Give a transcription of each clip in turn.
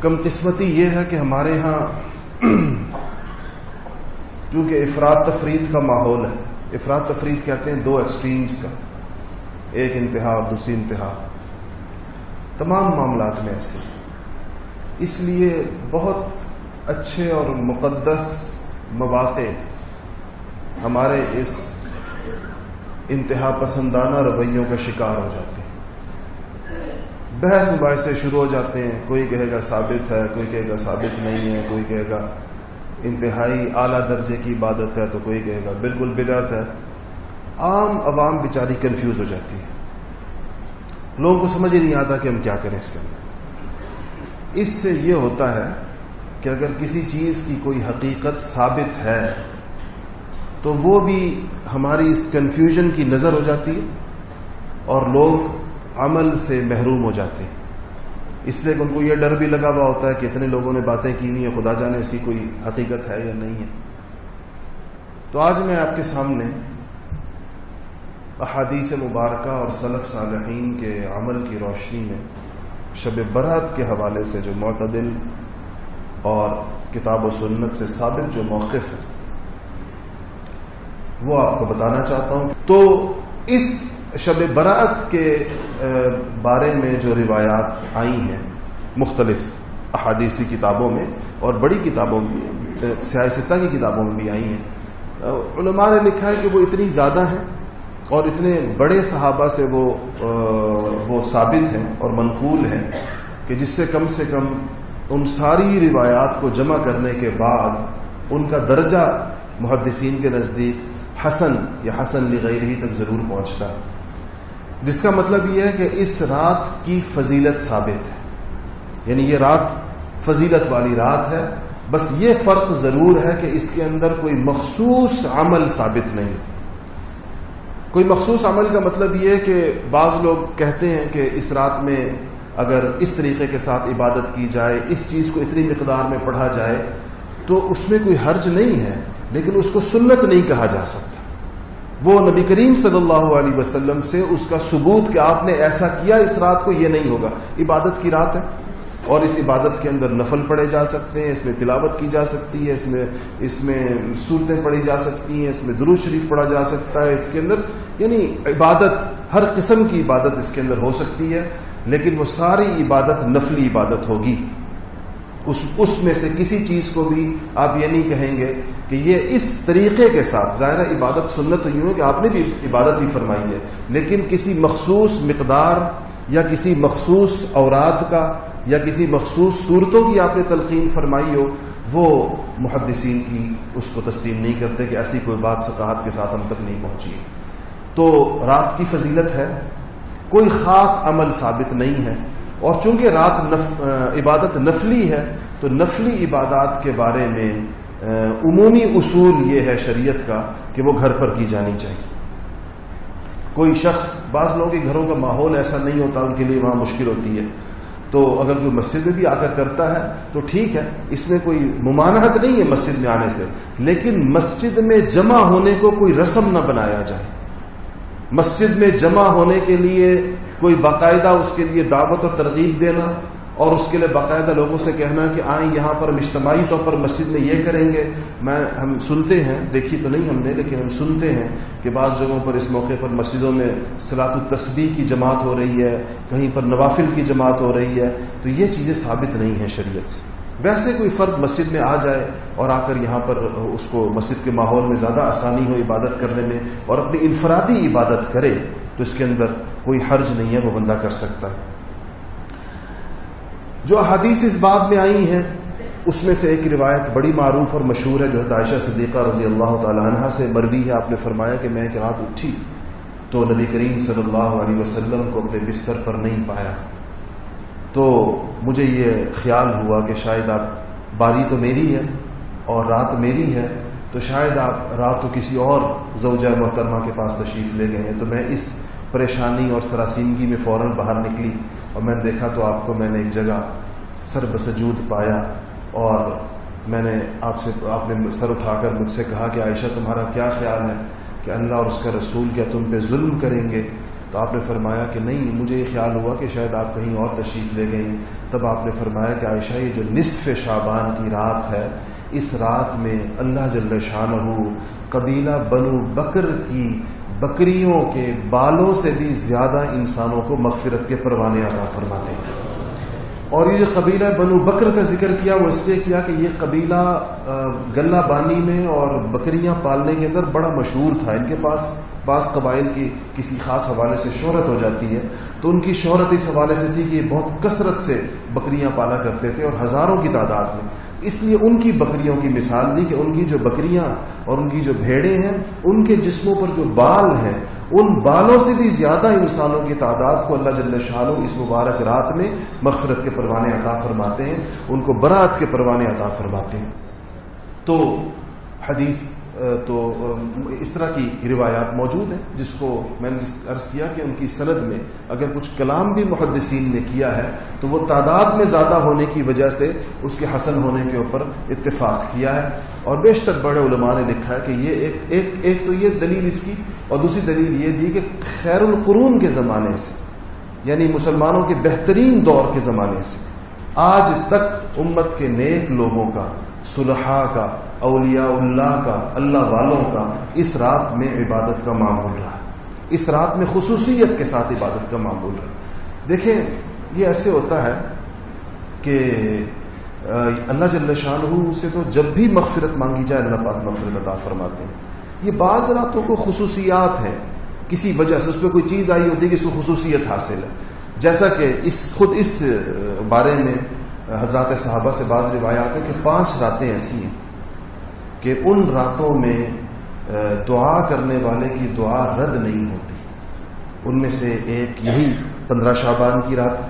کم قسمتی یہ ہے کہ ہمارے ہاں چونکہ افراط تفرید کا ماحول ہے. افراط تفرید کہتے ہیں دو ایکسٹریمز کا، ایک انتہا اور دوسری انتہا. تمام معاملات میں ایسے، اس لیے بہت اچھے اور مقدس مواقع ہمارے اس انتہا پسندانہ رویوں کا شکار ہو جاتے ہیں. بحث مباحثے شروع ہو جاتے ہیں، کوئی کہے گا ثابت ہے، کوئی کہے گا ثابت نہیں ہے، کوئی کہے گا انتہائی اعلیٰ درجے کی عبادت ہے، تو کوئی کہے گا بالکل بدعت ہے. عام عوام بیچاری کنفیوز ہو جاتی ہے، لوگوں کو سمجھ ہی نہیں آتا کہ ہم کیا کریں اس کے اندر. اس سے یہ ہوتا ہے کہ اگر کسی چیز کی کوئی حقیقت ثابت ہے تو وہ بھی ہماری اس کنفیوژن کی نظر ہو جاتی ہے اور لوگ عمل سے محروم ہو جاتے ہیں. اس لیے کہ ان کو یہ ڈر بھی لگا ہوا ہوتا ہے کہ اتنے لوگوں نے باتیں کی نہیں ہے، خدا جانے اس کی کوئی حقیقت ہے یا نہیں ہے. تو آج میں آپ کے سامنے احادیث مبارکہ اور سلف صالحین کے عمل کی روشنی میں شب برات کے حوالے سے جو معتدل اور کتاب و سنت سے ثابت جو موقف ہے وہ آپ کو بتانا چاہتا ہوں. تو اس شب برات کے بارے میں جو روایات آئی ہیں مختلف احادیثی کتابوں میں اور بڑی کتابوں میں، سیاستہ کی کتابوں میں بھی آئی ہیں، علماء نے لکھا ہے کہ وہ اتنی زیادہ ہیں اور اتنے بڑے صحابہ سے وہ ثابت ہیں اور منقول ہیں کہ جس سے کم ان ساری روایات کو جمع کرنے کے بعد ان کا درجہ محدثین کے نزدیک حسن یا حسن لغیرہ تک ضرور پہنچتا ہے. جس کا مطلب یہ ہے کہ اس رات کی فضیلت ثابت ہے، یعنی یہ رات فضیلت والی رات ہے. بس یہ فرق ضرور ہے کہ اس کے اندر کوئی مخصوص عمل ثابت نہیں. کوئی مخصوص عمل کا مطلب یہ ہے کہ بعض لوگ کہتے ہیں کہ اس رات میں اگر اس طریقے کے ساتھ عبادت کی جائے، اس چیز کو اتنی مقدار میں پڑھا جائے تو اس میں کوئی حرج نہیں ہے، لیکن اس کو سنت نہیں کہا جا سکتا. وہ نبی کریم صلی اللہ علیہ وسلم سے اس کا ثبوت کہ آپ نے ایسا کیا اس رات کو، یہ نہیں ہوگا. عبادت کی رات ہے اور اس عبادت کے اندر نفل پڑھے جا سکتے ہیں، اس میں تلاوت کی جا سکتی ہے، اس میں سورتیں پڑھی جا سکتی ہیں، اس میں درود شریف پڑھا جا سکتا ہے. اس کے اندر یعنی عبادت، ہر قسم کی عبادت اس کے اندر ہو سکتی ہے، لیکن وہ ساری عبادت نفلی عبادت ہوگی. اس میں سے کسی چیز کو بھی آپ یہ نہیں کہیں گے کہ یہ اس طریقے کے ساتھ، ظاہر ہے عبادت سنت تو یوں ہے کہ آپ نے بھی عبادت ہی فرمائی ہے، لیکن کسی مخصوص مقدار یا کسی مخصوص اوراد کا یا کسی مخصوص صورتوں کی آپ نے تلقین فرمائی ہو، وہ محدثین کی اس کو تسلیم نہیں کرتے کہ ایسی کوئی بات ثقافت کے ساتھ ہم تک نہیں پہنچی. تو رات کی فضیلت ہے، کوئی خاص عمل ثابت نہیں ہے. اور چونکہ رات عبادت نفلی ہے تو نفلی عبادات کے بارے میں عمومی اصول یہ ہے شریعت کا کہ وہ گھر پر کی جانی چاہیے. کوئی شخص، بعض لوگوں کے گھروں کا ماحول ایسا نہیں ہوتا، ان کے لیے وہاں مشکل ہوتی ہے، تو اگر کوئی مسجد میں بھی آ کر کرتا ہے تو ٹھیک ہے، اس میں کوئی ممانعت نہیں ہے مسجد میں آنے سے، لیکن مسجد میں جمع ہونے کو کوئی رسم نہ بنایا جائے. مسجد میں جمع ہونے کے لیے کوئی باقاعدہ اس کے لیے دعوت اور ترغیب دینا اور اس کے لیے باقاعدہ لوگوں سے کہنا کہ آئیں یہاں پر ہم اجتماعی طور پر مسجد میں یہ کریں گے. ہم سنتے ہیں، دیکھی تو نہیں ہم نے، لیکن ہم سنتے ہیں کہ بعض جگہوں پر اس موقع پر مسجدوں میں صلاۃ التسبیح کی جماعت ہو رہی ہے، کہیں پر نوافل کی جماعت ہو رہی ہے. تو یہ چیزیں ثابت نہیں ہیں شریعت سے. ویسے کوئی فرد مسجد میں آ جائے اور آ کر یہاں پر اس کو مسجد کے ماحول میں زیادہ آسانی ہو عبادت کرنے میں اور اپنی انفرادی عبادت کرے تو اس کے اندر کوئی حرج نہیں ہے، وہ بندہ کر سکتا ہے. جو احادیث اس باب میں آئی ہیں اس میں سے ایک روایت بڑی معروف اور مشہور ہے جو عائشہ صدیقہ رضی اللہ تعالی عنہا سے مروی ہے. آپ نے فرمایا کہ میں ایک رات اٹھی تو نبی کریم صلی اللہ علیہ وسلم کو اپنے بستر پر نہیں پایا، تو مجھے یہ خیال ہوا کہ شاید آپ، باری تو میری ہے اور رات میری ہے، تو شاید آپ رات تو کسی اور زوجہ محترمہ کے پاس تشریف لے گئے ہیں. تو میں اس پریشانی اور سراسیمگی میں فوراً باہر نکلی اور میں نے دیکھا تو آپ کو میں نے ایک جگہ سر بسجود پایا اور میں نے آپ نے سر اٹھا کر مجھ سے کہا کہ عائشہ تمہارا کیا خیال ہے کہ اللہ اور اس کا رسول کیا تم پہ ظلم کریں گے؟ تو آپ نے فرمایا کہ نہیں، مجھے یہ خیال ہوا کہ شاید آپ کہیں اور تشریف لے گئیں. تب آپ نے فرمایا کہ عائشہ، یہ جو نصف شعبان کی رات ہے، اس رات میں اللہ جل شانہ قبیلہ بنو بکر کی بکریوں کے بالوں سے بھی زیادہ انسانوں کو مغفرت کے پروانے عطا فرماتے ہیں. اور یہ جو قبیلہ بنو بکر کا ذکر کیا وہ اس لیے کیا کہ یہ قبیلہ غلہ بانی میں اور بکریاں پالنے کے اندر بڑا مشہور تھا. ان کے پاس بعض قبائل کی کسی خاص حوالے سے شہرت ہو جاتی ہے، تو ان کی شہرت اس حوالے سے تھی کہ یہ بہت کثرت سے بکریاں پالا کرتے تھے اور ہزاروں کی تعداد میں. اس لیے ان کی بکریوں کی مثال دی کہ ان کی جو بکریاں اور ان کی جو بھیڑیں ہیں، ان کے جسموں پر جو بال ہیں، ان بالوں سے بھی زیادہ انسانوں کی تعداد کو اللہ جل شانہ اس مبارک رات میں مغفرت کے پروانے عطا فرماتے ہیں، ان کو برات کے پروانے عطا فرماتے ہیں. تو حدیث تو اس طرح کی روایات موجود ہیں، جس کو میں نے عرض کیا کہ ان کی سند میں اگر کچھ کلام بھی محدثین نے کیا ہے تو وہ تعداد میں زیادہ ہونے کی وجہ سے اس کے حسن ہونے کے اوپر اتفاق کیا ہے. اور بیشتر بڑے علماء نے لکھا ہے کہ یہ ایک تو یہ دلیل اس کی، اور دوسری دلیل یہ دی کہ خیر القرون کے زمانے سے، یعنی مسلمانوں کے بہترین دور کے زمانے سے آج تک امت کے نیک لوگوں کا، صلحاء کا، اولیاء اللہ کا، اللہ والوں کا اس رات میں عبادت کا معمول رہا. اس رات میں خصوصیت کے ساتھ عبادت کا معمول رہا. دیکھیں، یہ ایسے ہوتا ہے کہ اللہ جل شانہ سے تو جب بھی مغفرت مانگی جائے اللہ پاک مغفرت عطا فرماتے ہیں. یہ بعض راتوں کو خصوصیات ہیں، کسی وجہ سے اس پہ کوئی چیز آئی ہوتی ہے کہ اس کو خصوصیت حاصل ہے. جیسا کہ خود اس بارے میں حضرات صحابہ سے بعض روایات ہیں کہ 5 راتیں ایسی ہیں کہ ان راتوں میں دعا کرنے والے کی دعا رد نہیں ہوتی. ان میں سے ایک یہی 15 شعبان کی رات،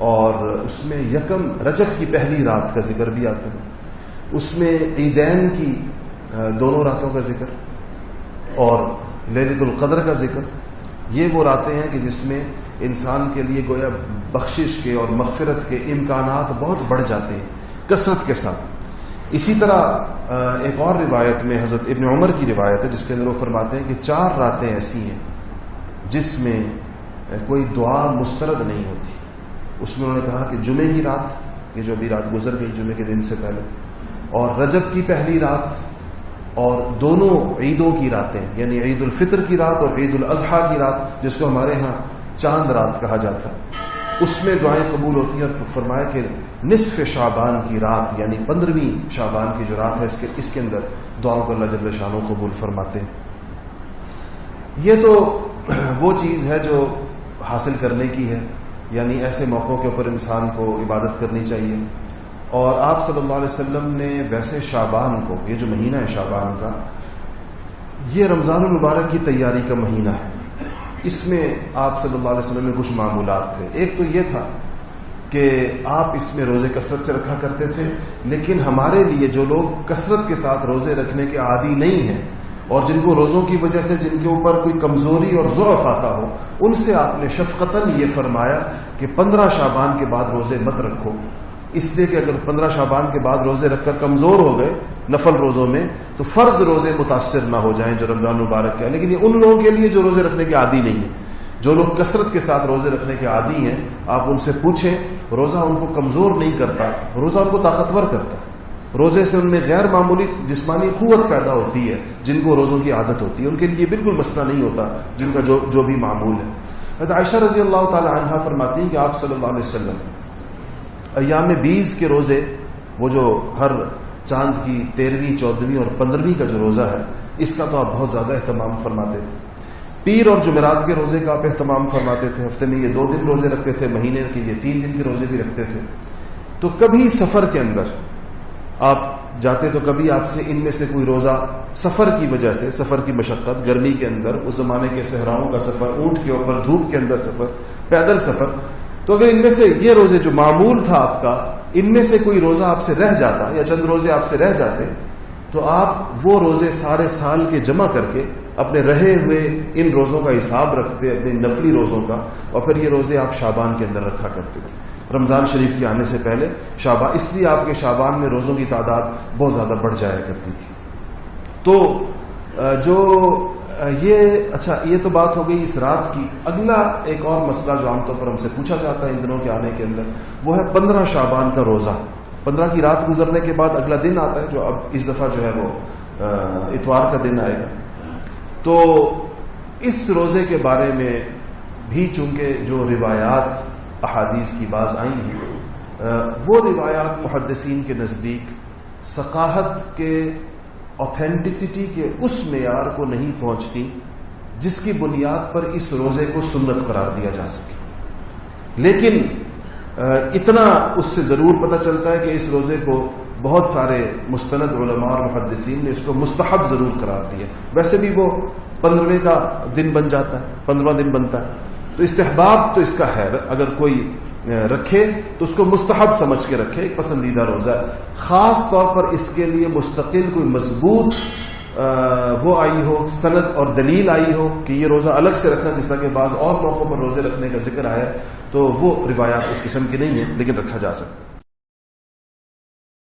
اور اس میں یکم رجب کی پہلی رات کا ذکر بھی آتا ہے. اس میں عیدین کی دونوں راتوں کا ذکر اور لیلۃ القدر کا ذکر. یہ وہ راتیں ہیں کہ جس میں انسان کے لیے گویا بخشش کے اور مغفرت کے امکانات بہت بڑھ جاتے ہیں کثرت کے ساتھ. اسی طرح ایک اور روایت میں حضرت ابن عمر کی روایت ہے جس کے اندر وہ فرماتے ہیں کہ 4 راتیں ایسی ہیں جس میں کوئی دعا مسترد نہیں ہوتی. اس میں انہوں نے کہا کہ جمعے کی رات، یہ جو ابھی رات گزر گئی جمعے کے دن سے پہلے، اور رجب کی پہلی رات، اور دونوں عیدوں کی راتیں، یعنی عید الفطر کی رات اور عید الاضحیٰ کی رات، جس کو ہمارے ہاں چاند رات کہا جاتا ہے. اس میں دعائیں قبول ہوتی ہیں. اور فرمایا کہ نصف شعبان کی رات، یعنی 15ویں شعبان کی جو رات ہے، اس کے اندر دعاؤں کو اللہ جل شانہ قبول فرماتے ہیں. یہ تو وہ چیز ہے جو حاصل کرنے کی ہے، یعنی ایسے موقعوں کے اوپر انسان کو عبادت کرنی چاہیے. اور آپ صلی اللہ علیہ وسلم نے ویسے شعبان کو، یہ جو مہینہ ہے شعبان کا، یہ رمضان المبارک کی تیاری کا مہینہ ہے. اس میں آپ صلی اللہ علیہ وسلم میں کچھ معمولات تھے. ایک تو یہ تھا کہ آپ اس میں روزے کثرت سے رکھا کرتے تھے، لیکن ہمارے لیے جو لوگ کثرت کے ساتھ روزے رکھنے کے عادی نہیں ہیں اور جن کو روزوں کی وجہ سے جن کے اوپر کوئی کمزوری اور ضعف آتا ہو، ان سے آپ نے شفقتاً یہ فرمایا کہ 15 شعبان کے بعد روزے مت رکھو. اس لیے کہ اگر 15 شعبان کے بعد روزے رکھ کر کمزور ہو گئے نفل روزوں میں تو فرض روزے متاثر نہ ہو جائیں جو رمضان مبارک ہے. لیکن یہ ان لوگوں کے لیے جو روزے رکھنے کے عادی نہیں ہیں. جو لوگ کثرت کے ساتھ روزے رکھنے کے عادی ہیں، آپ ان سے پوچھیں، روزہ ان کو کمزور نہیں کرتا، روزہ ان کو طاقتور کرتا ہے. روزے سے ان میں غیر معمولی جسمانی قوت پیدا ہوتی ہے. جن کو روزوں کی عادت ہوتی ہے ان کے لیے بالکل مسئلہ نہیں ہوتا، جن کا جو بھی معمول ہے. حضرت عائشہ رضی اللہ تعالی عنہا فرماتی ہیں کہ آپ صلی اللہ علیہ وسلم ایام 20 کے روزے، وہ جو ہر چاند کی 13ویں، 14ویں اور 15ویں کا جو روزہ ہے، اس کا تو آپ بہت زیادہ اہتمام فرماتے تھے. پیر اور جمعرات کے روزے کا آپ اہتمام فرماتے تھے. ہفتے میں یہ 2 دن روزے رکھتے تھے، مہینے کے یہ 3 دن کے روزے بھی رکھتے تھے. تو کبھی سفر کے اندر آپ جاتے تو کبھی آپ سے ان میں سے کوئی روزہ سفر کی وجہ سے، سفر کی مشقت، گرمی کے اندر، اس زمانے کے صحراؤں کا سفر، اونٹ کے اوپر دھوپ کے اندر سفر، پیدل سفر، تو اگر ان میں سے یہ روزے جو معمول تھا آپ کا، ان میں سے کوئی روزہ آپ سے رہ جاتا یا چند روزے آپ سے رہ جاتے تو آپ وہ روزے سارے سال کے جمع کر کے اپنے رہے ہوئے ان روزوں کا حساب رکھتے، اپنے نفلی روزوں کا، اور پھر یہ روزے آپ شعبان کے اندر رکھا کرتے تھے رمضان شریف کے آنے سے پہلے. شعبان، اس لیے آپ کے شعبان میں روزوں کی تعداد بہت زیادہ بڑھ جایا کرتی تھی. تو جو یہ تو بات ہو گئی اس رات کی. اگلا ایک اور مسئلہ جو عام طور پر ہم سے پوچھا جاتا ہے ان دنوں کے آنے کے اندر، وہ ہے 15 شعبان کا روزہ. 15 کی رات گزرنے کے بعد اگلا دن آتا ہے، جو اب اس دفعہ جو ہے وہ اتوار کا دن آئے گا. تو اس روزے کے بارے میں بھی چونکہ جو روایات احادیث کی باز آئی ہیں، وہ روایات محدثین کے نزدیک ثقافت کے اوتھینٹسٹی کے اس معیار کو نہیں پہنچتی جس کی بنیاد پر اس روزے کو سنت قرار دیا جا سکے. لیکن اتنا اس سے ضرور پتہ چلتا ہے کہ اس روزے کو بہت سارے مستند علماء اور محدثین نے اس کو مستحب ضرور قرار دیا. ویسے بھی وہ 15ویں کا دن بن جاتا ہے، 15واں دن بنتا ہے، تو استحباب تو اس کا ہے. اگر کوئی رکھے تو اس کو مستحب سمجھ کے رکھے، ایک پسندیدہ روزہ ہے. خاص طور پر اس کے لیے مستقل کوئی مضبوط وہ آئی ہو، سند اور دلیل آئی ہو کہ یہ روزہ الگ سے رکھنا، جس طرح کہ بعض اور موقعوں پر روزے رکھنے کا ذکر آیا، تو وہ روایات اس قسم کی نہیں ہیں، لیکن رکھا جا سکتا ہے.